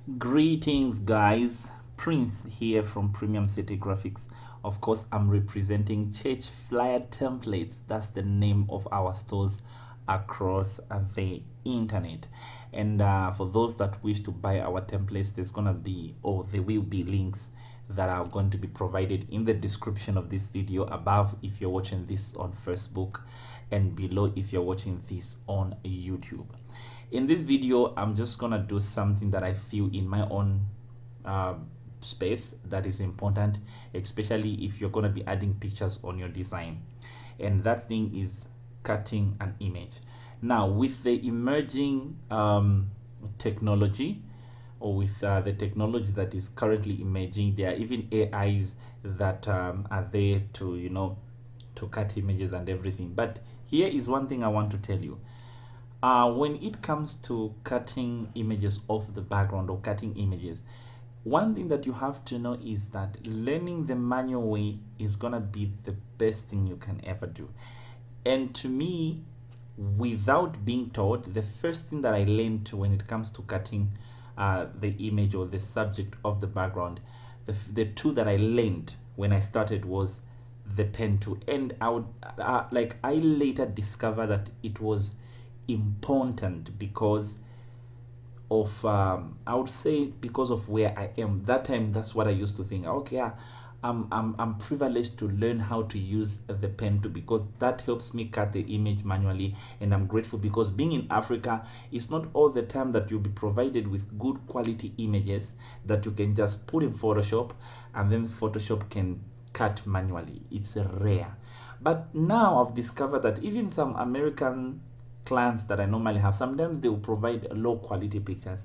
Greetings, guys. Prince here from Premium City Graphics. Of course, I'm representing Church Flyer Templates. That's the name of our stores across the internet. And for those that wish to buy our templates, there will be links that are going to be provided in the description of this video, above if you're watching this on Facebook, and below if you're watching this on YouTube. In this video, I'm just gonna do something that I feel in my own space that is important, especially if you're gonna be adding pictures on your design, and that thing is cutting an image. Now, with the emerging technology, or with the technology that is currently emerging, there are even AIs that are there to to cut images and everything. But here is one thing I want to tell you. When it comes to cutting images off the background or cutting images, one thing that you have to know is that learning the manual way is gonna be the best thing you can ever do. And to me, without being taught, the first thing that I learned when it comes to cutting the image or the subject of the background, the tool that I learned when I started was the pen tool. And I later discovered that it was important because of I would say because of where I am that time. That's what I used to think. Okay, I'm privileged to learn how to use the pen tool because that helps me cut the image manually, and I'm grateful because being in Africa, it's not all the time that you'll be provided with good quality images that you can just put in Photoshop and then Photoshop can cut manually. It's rare. But now I've discovered that even some American clients that I normally have, sometimes they will provide low quality pictures,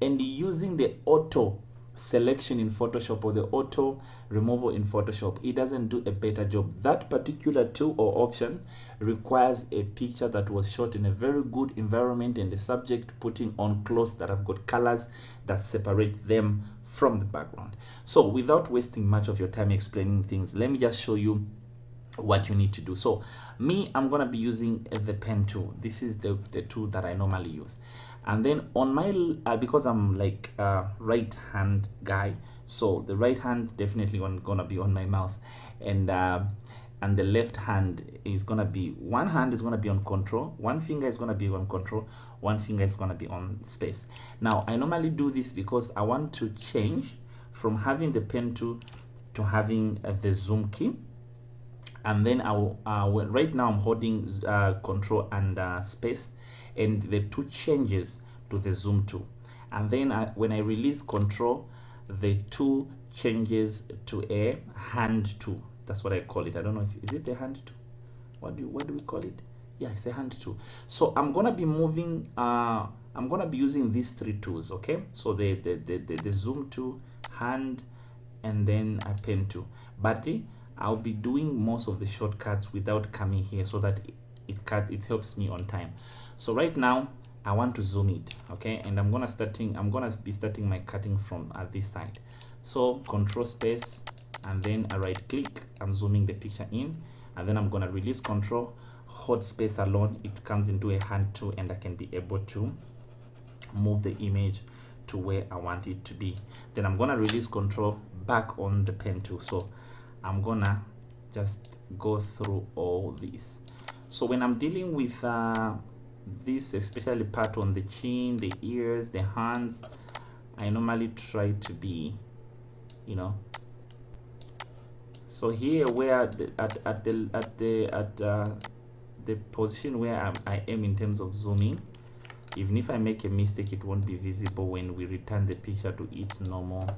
and using the auto selection in Photoshop or the auto removal in Photoshop, it doesn't do a better job. That particular tool or option requires a picture that was shot in a very good environment and the subject putting on clothes that have got colors that separate them from the background. So without wasting much of your time explaining things, let me just show you what you need to do. So I'm gonna be using the pen tool. This is the tool that I normally use. And then on my because I'm like a right hand guy, so the right hand definitely gonna be on my mouse, and the left hand is gonna be, one hand is gonna be on control, one finger is gonna be on control, one finger is gonna be on space. Now I normally do this because I want to change from having the pen tool to having the zoom key. And then right now I'm holding control and space, and the two changes to the zoom tool. And then when I release control, the two changes to a hand tool. That's what I call it. I don't know if is it a hand tool. What do we call it? Yeah, it's a hand tool. So I'm gonna be moving. I'm gonna be using these three tools. Okay, so the zoom tool, hand, and then a pen tool. But I'll be doing most of the shortcuts without coming here so that it helps me on time. So right now I want to zoom it, okay, and I'm gonna be starting my cutting from this side. So control space and then a right click, I'm zooming the picture in, and then I'm gonna release control, hold space alone, it comes into a hand tool, and I can be able to move the image to where I want it to be. Then I'm gonna release control, back on the pen tool. So I'm gonna just go through all this. So when I'm dealing with this, especially part on the chin, the ears, the hands, I normally try to be, so here where the position where I am in terms of zooming, even if I make a mistake, it won't be visible when we return the picture to its normal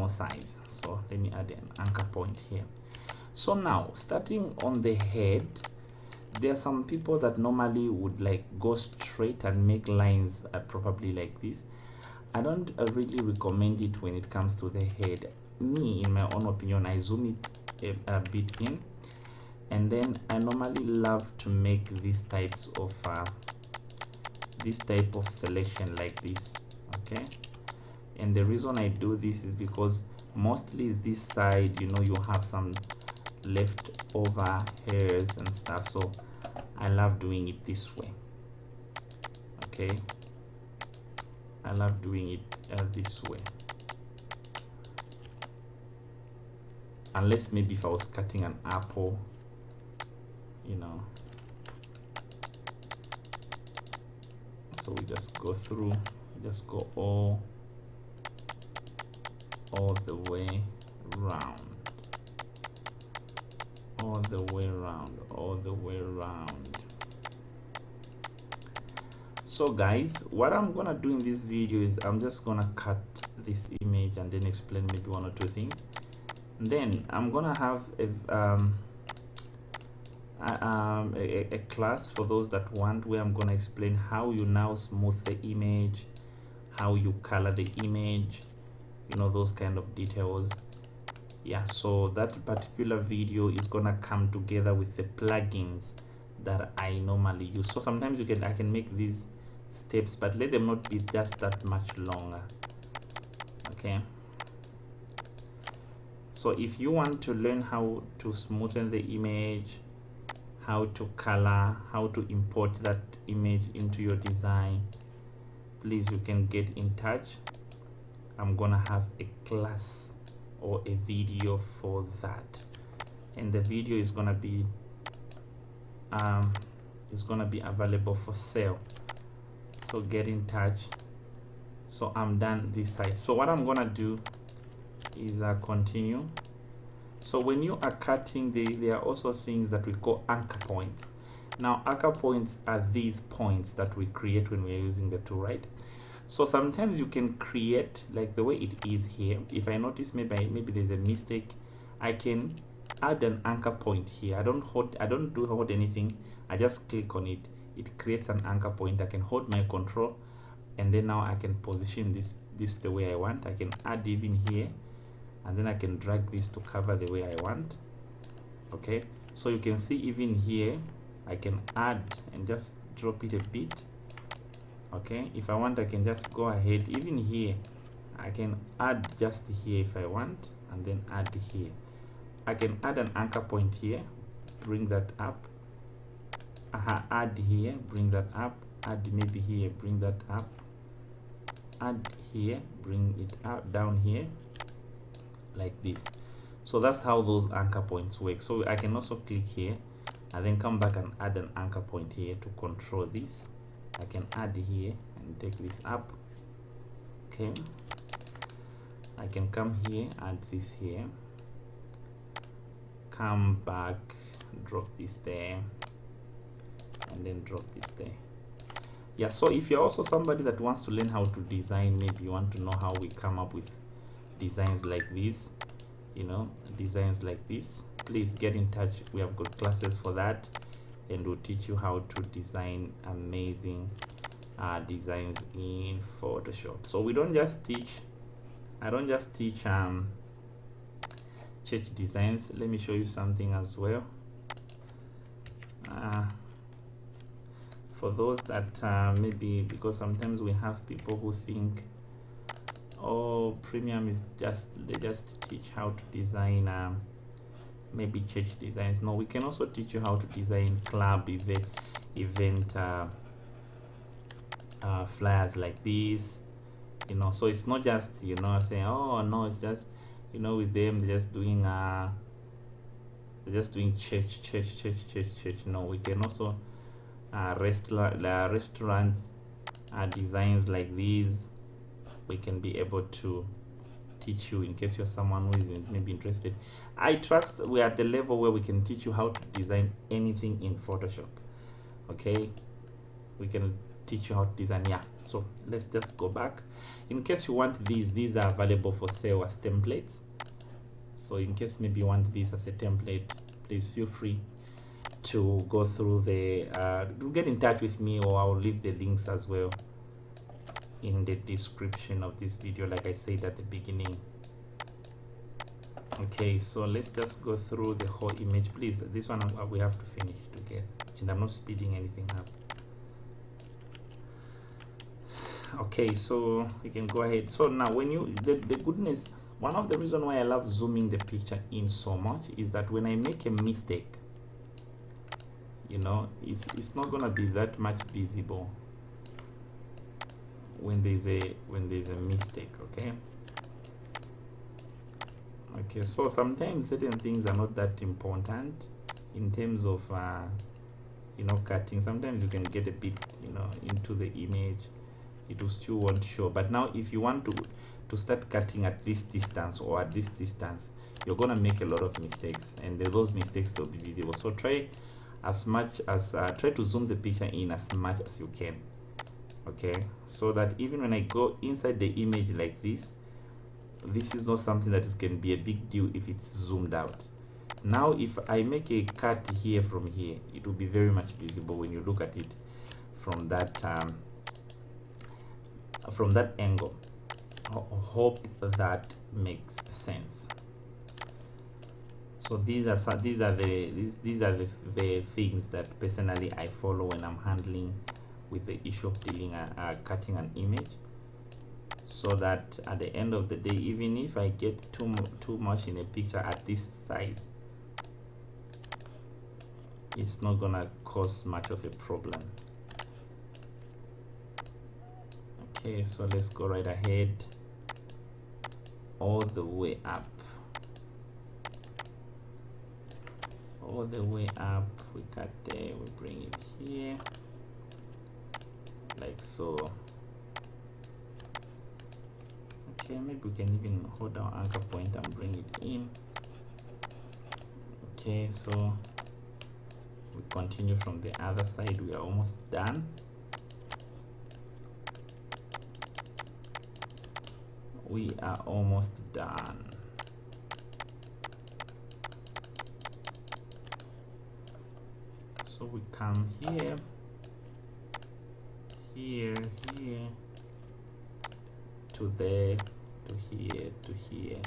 size. So let me add an anchor point here. So now starting on the head, there are some people that normally would like go straight and make lines probably like this. I don't really recommend it when it comes to the head. Me, in my own opinion, I zoom it a bit in, and then I normally love to make these types of this type of selection like this. Okay, and the reason I do this is because mostly this side, you have some leftover hairs and stuff, so I love doing it this way. Okay, I love doing it this way, unless maybe if I was cutting an apple, you know. So we just go through, just go all the way round, all the way around, all the way around. So guys, what I'm gonna do in this video is I'm just gonna cut this image and then explain maybe one or two things. And then I'm gonna have a class for those that want, where I'm gonna explain how you now smooth the image, how you color the image, you know, those kind of details. Yeah, so that particular video is gonna come together with the plugins that I normally use. So sometimes I can make these steps, but let them not be just that much longer. Okay, so if you want to learn how to smoothen the image, how to color, how to import that image into your design, please, you can get in touch. I'm gonna have a class or a video for that, and the video is gonna be available for sale. So get in touch. So I'm done this side. So what I'm gonna do is continue. So when you are cutting, there are also things that we call anchor points. Now anchor points are these points that we create when we are using the tool, right? So sometimes you can create like the way it is here. If I notice maybe there's a mistake, I can add an anchor point here. I don't hold anything. I just click on it. It creates an anchor point. I can hold my control, and then now I can position this the way I want. I can add even here, and then I can drag this to cover the way I want. Okay, so you can see even here I can add and just drop it a bit. Okay, if I want, I can just go ahead. Even here I can add just here if I want, and then add here. I can add an anchor point here, bring that up. Add here, bring that up. Add maybe here, bring that up. Add here, bring it out down here, like this. So that's how those anchor points work. So I can also click here and then come back and add an anchor point here to control this. I can add here and take this up. Okay, I can come here, add this here, come back, drop this there, and then drop this there. Yeah, so if you're also somebody that wants to learn how to design, maybe you want to know how we come up with designs like this, you know, designs like this, please get in touch. We have got classes for that, and we'll teach you how to design amazing designs in Photoshop. So we don't just teach, I don't just teach church designs. Let me show you something as well. For those that maybe, because sometimes we have people who think, oh, premium is just, they just teach how to design maybe church designs. No, we can also teach you how to design club event flyers like this, you know. So it's not just, you know, saying, oh no, it's just, you know, with them they're just doing church. No, we can also restaurants designs like these. We can be able to teach you in case you're someone who is maybe interested. I trust we're at the level where we can teach you how to design anything in Photoshop. Okay, we can teach you how to design. Yeah, so let's just go back. In case you want these are available for sale as templates. So in case maybe you want this as a template, please feel free to go through the to get in touch with me, or I'll leave the links as well in the description of this video, like I said at the beginning. Okay, so let's just go through the whole image. Please, this one we have to finish together, and I'm not speeding anything up. Okay, so we can go ahead. So now when you the goodness, one of the reasons why I love zooming the picture in so much is that when I make a mistake, you know, it's not gonna be that much visible. when there's a mistake. Okay, so sometimes certain things are not that important in terms of cutting. Sometimes you can get a bit into the image, it will still won't show. But now if you want to start cutting at this distance or at this distance, you're gonna make a lot of mistakes, and those mistakes will be visible. So try as much as try to zoom the picture in as much as you can. Okay, so that even when I go inside the image like this is not something that is can be a big deal if it's zoomed out. Now if I make a cut here from here, it will be very much visible when you look at it from that angle. Hope that makes sense. So these are the things that personally I follow when I'm handling with the issue of dealing cutting an image, so that at the end of the day, even if I get too much in a picture at this size, it's not gonna cause much of a problem. Okay, so let's go right ahead all the way up. All the way up, we cut there, we bring it here like so. Okay, maybe we can even hold our anchor point and bring it in. Okay, so we continue from the other side. We are almost done. We are almost done. So we come here, here, to there, to here, to here,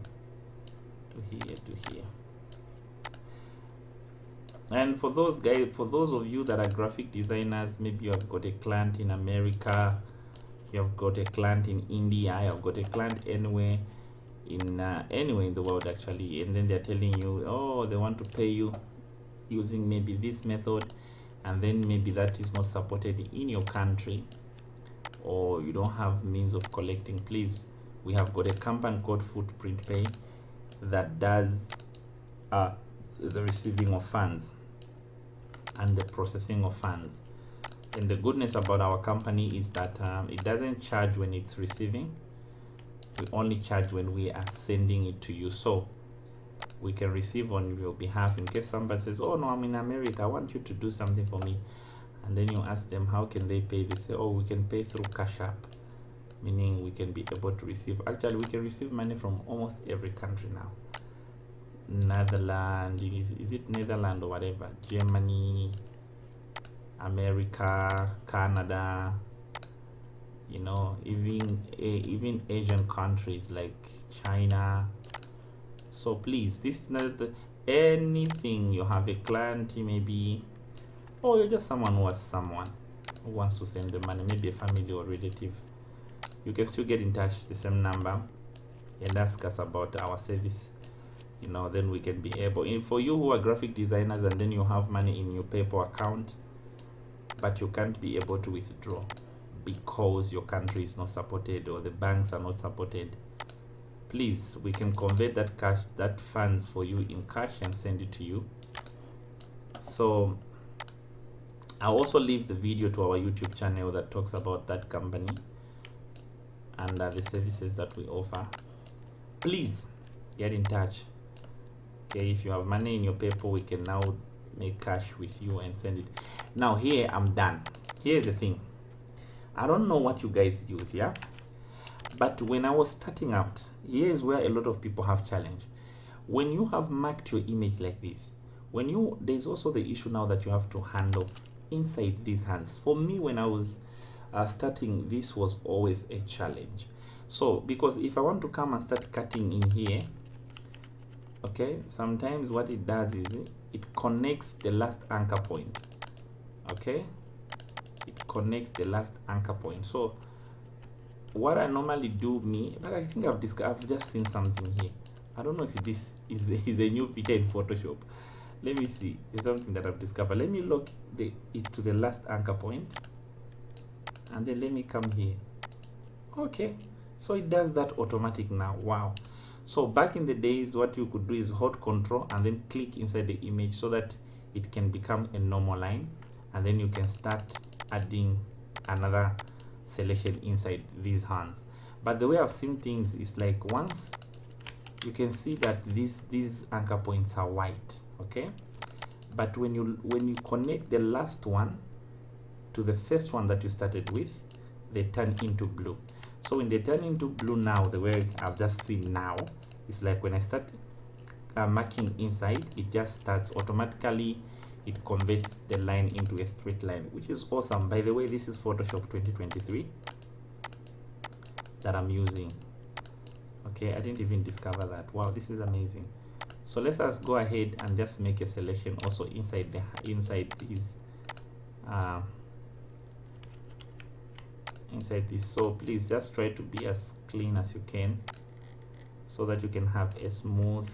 to here, to here. And for those of you that are graphic designers, maybe you have got a client in America, you have got a client in India, you have got a client anywhere in the world actually, and then they're telling you, oh, they want to pay you using maybe this method, and then maybe that is not supported in your country, or you don't have means of collecting. Please, we have got a company called Footprint Pay that does the receiving of funds and the processing of funds. And the goodness about our company is that it doesn't charge when it's receiving. We only charge when we are sending it to you. So we can receive on your behalf in case somebody says, oh no, I'm in America, I want you to do something for me. And then you ask them, how can they pay? They say, oh, we can pay through Cash App, meaning we can be able to receive. Actually, we can receive money from almost every country now. Netherlands, is it Netherlands or whatever, Germany, America, Canada, even Asian countries like China. So please, this is not anything. You have a client, maybe, or you're just someone who wants to send the money, maybe a family or relative. You can still get in touch, the same number, and ask us about our service. Then we can be able. And for you who are graphic designers and then you have money in your PayPal account, but you can't be able to withdraw because your country is not supported or the banks are not supported, please, we can convert that funds for you in cash and send it to you. So I'll also leave the video to our YouTube channel that talks about that company and the services that we offer. Please get in touch. Okay, if you have money in your PayPal, we can now make cash with you and send it. Now here, I'm done. Here's the thing, I don't know what you guys use, yeah, but when I was starting out, here's where a lot of people have challenge. When you have marked your image like this, there's also the issue now that you have to handle inside these hands. For me, when I was starting, this was always a challenge. So because if I want to come and start cutting in here, okay, sometimes what it does is it connects the last anchor point. Okay, it connects the last anchor point. So what I normally do, but I think I've just seen something here. I don't know if this is a new feature in Photoshop. Let me see. There's something that I've discovered. Let me lock it to the last anchor point, and then let me come here Okay, so it does that automatic now. Wow. So back in the days, what you could do is hold control and then click inside the image so that it can become a normal line, and then you can start adding another selection inside these hands. But the way I've seen things is like, once you can see that these anchor points are white, okay, but when you connect the last one to the first one that you started with, they turn into blue. So when they turn into blue now, the way I've just seen now, it's like when I start marking inside, it just starts automatically, it converts the line into a straight line, which is awesome. By the way, this is Photoshop 2023 that I'm using. Okay, I didn't even discover that. Wow, this is amazing. So let us go ahead and just make a selection also inside these inside this. So please just try to be as clean as you can so that you can have a smooth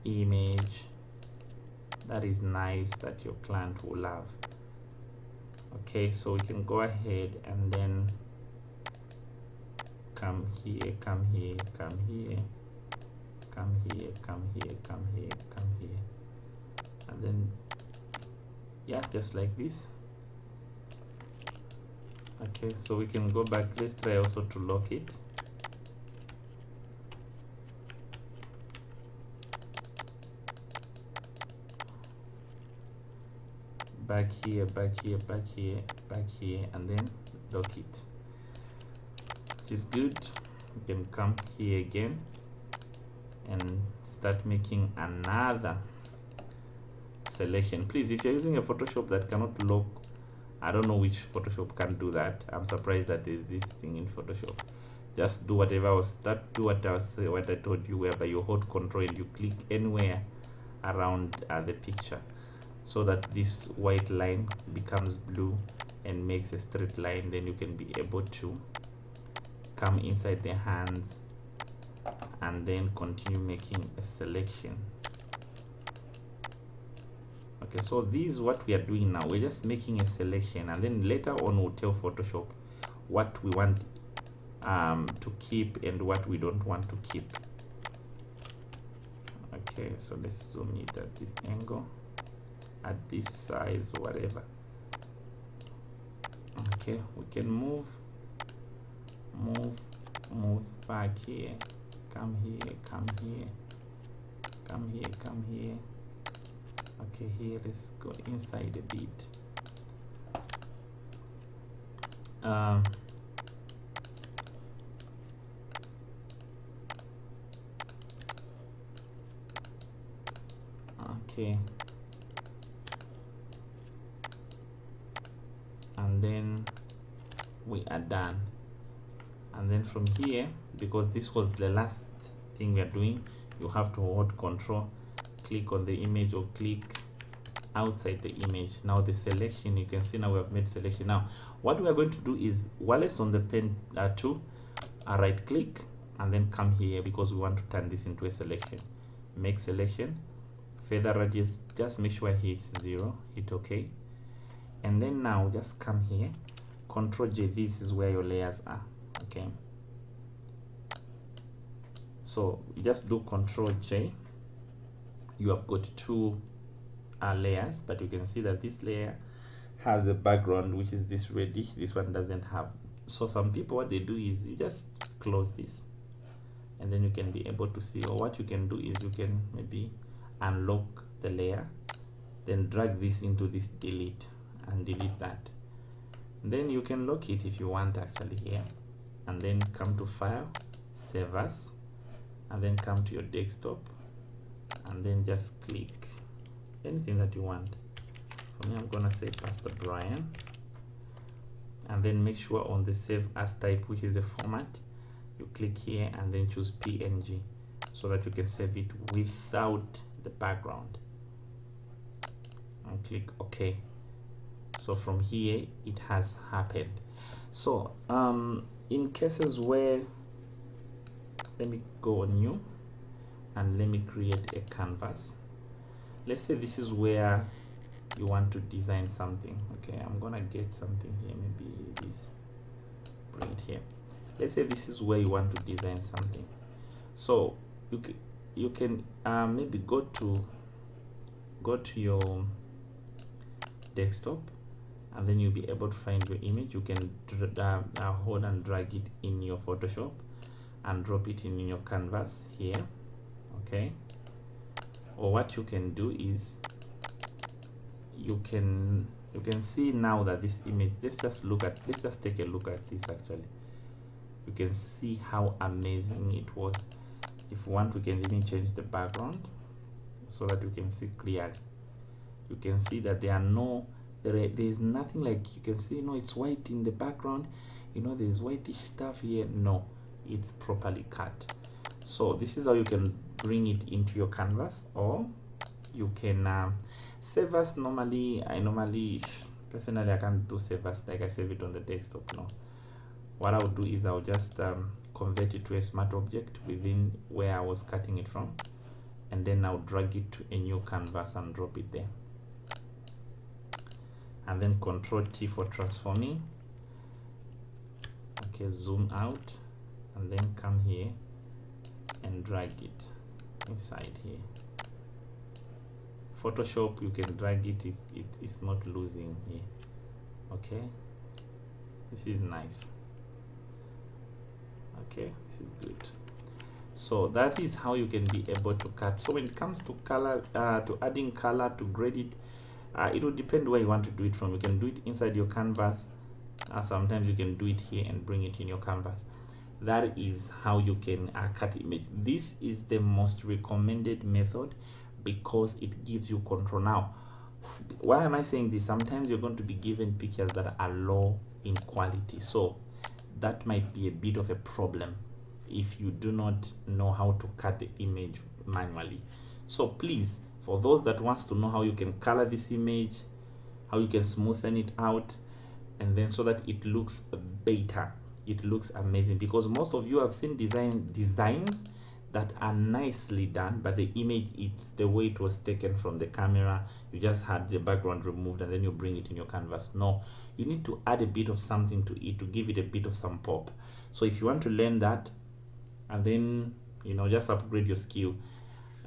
image that is nice, that your client will love. Okay, so we can go ahead and then come here, come here, come here, come here, come here, come here, come here, and then yeah, just like this. Okay, so we can go back. Let's try also to lock it. Back here, back here, back here, back here, and then lock it, which is good. You can come here again and start making another selection. Please, if you're using a Photoshop that cannot lock, I don't know which Photoshop can do that. I'm surprised that there's this thing in Photoshop. Just do whatever what I told you, whereby you hold control and you click anywhere around the picture, so that this white line becomes blue and makes a straight line. Then you can be able to come inside the hands and then continue making a selection. Okay, so this is what we are doing now. We're just making a selection, and then later on we'll tell Photoshop what we want to keep and what we don't want to keep. Okay, so let's zoom it at this angle, at this size, whatever. Okay, we can move back here, come here, come here, come here, come here. Okay, here let's go inside a bit. Okay, and then we are done. And then from here, because this was the last thing we are doing, you have to hold control, click on the image or click outside the image. Now the selection, you can see now we have made selection. Now what we are going to do is, while it's on the pen tool, right click and then come here, because we want to turn this into a selection. Make selection, feather radius, just make sure here is 0, hit OK, and then now just come here, Control J, this is where your layers are. Okay, so you just do Control J. You have got two layers, but you can see that this layer has a background which is this reddish, this one doesn't have. So some people, what they do is you just close this and then you can be able to see, or what you can do is you can maybe unlock the layer, then drag this into this delete and delete that. Then you can lock it if you want actually here, and then come to File, Save As, and then come to your desktop and then just click anything that you want. For me, I'm gonna say Pastor Brian, and then make sure on the Save As type, which is a format, you click here and then choose PNG so that you can save it without the background, and click OK. So from here it has happened. So in cases where, let me go on New and let me create a canvas. Let's say this is where you want to design something. Okay, I'm gonna get something here, maybe this, bring it here. let's say this is where you want to design something. So you can maybe go to your desktop, and then you'll be able to find your image. You can hold and drag it in your Photoshop and drop it in your canvas here, okay? Or what you can do is you can see now that this image, let's just take a look at this. Actually, you can see how amazing it was. If we want, we can even change the background so that you can see clearly. You can see that there's nothing like, you can see, it's white in the background, there's whitish stuff here. No, it's properly cut. So this is how you can bring it into your canvas, or you can save as. Personally, I can't do save as like I save it on the desktop. No, what I'll do is I'll just convert it to a smart object within where I was cutting it from, and then I'll drag it to a new canvas and drop it there, and then Control T for transforming. Okay, zoom out, and then come here and drag it inside here. Photoshop, you can drag it, it's not losing here. Okay, this is nice. Okay, this is good. So that is how you can be able to cut. So when it comes to color, to adding color, to grade it, it will depend where you want to do it from. You can do it inside your canvas. Sometimes you can do it here and bring it in your canvas. That is how you can cut image. This is the most recommended method because it gives you control. Now, why am I saying this? Sometimes you're going to be given pictures that are low in quality, so that might be a bit of a problem if you do not know how to cut the image manually. So please, for those that wants to know how you can color this image, how you can smoothen it out, and then so that it looks better, it looks amazing, because most of you have seen designs that are nicely done, but the image, it's the way it was taken from the camera. You just had the background removed and then you bring it in your canvas. No, you need to add a bit of something to it to give it a bit of some pop. So if you want to learn that and then just upgrade your skill,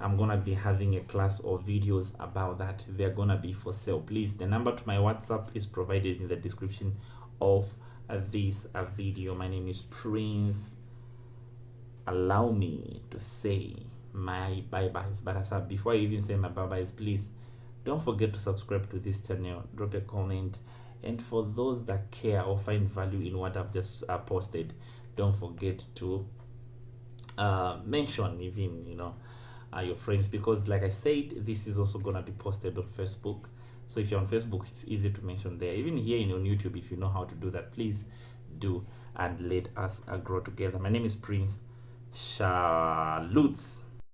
I'm gonna be having a class or videos about that. They're gonna be for sale. Please, the number to my WhatsApp is provided in the description of this video. My name is Prince. Allow me to say my bye-byes, but before I even say my bye-byes, please don't forget to subscribe to this channel, drop a comment, and for those that care or find value in what I've just posted, don't forget to mention even your friends, because like I said, this is also gonna be posted on Facebook. So if you're on Facebook, it's easy to mention there. Even here on YouTube, if you know how to do that, please do, and let us grow together. My name is Prince. Shalutes.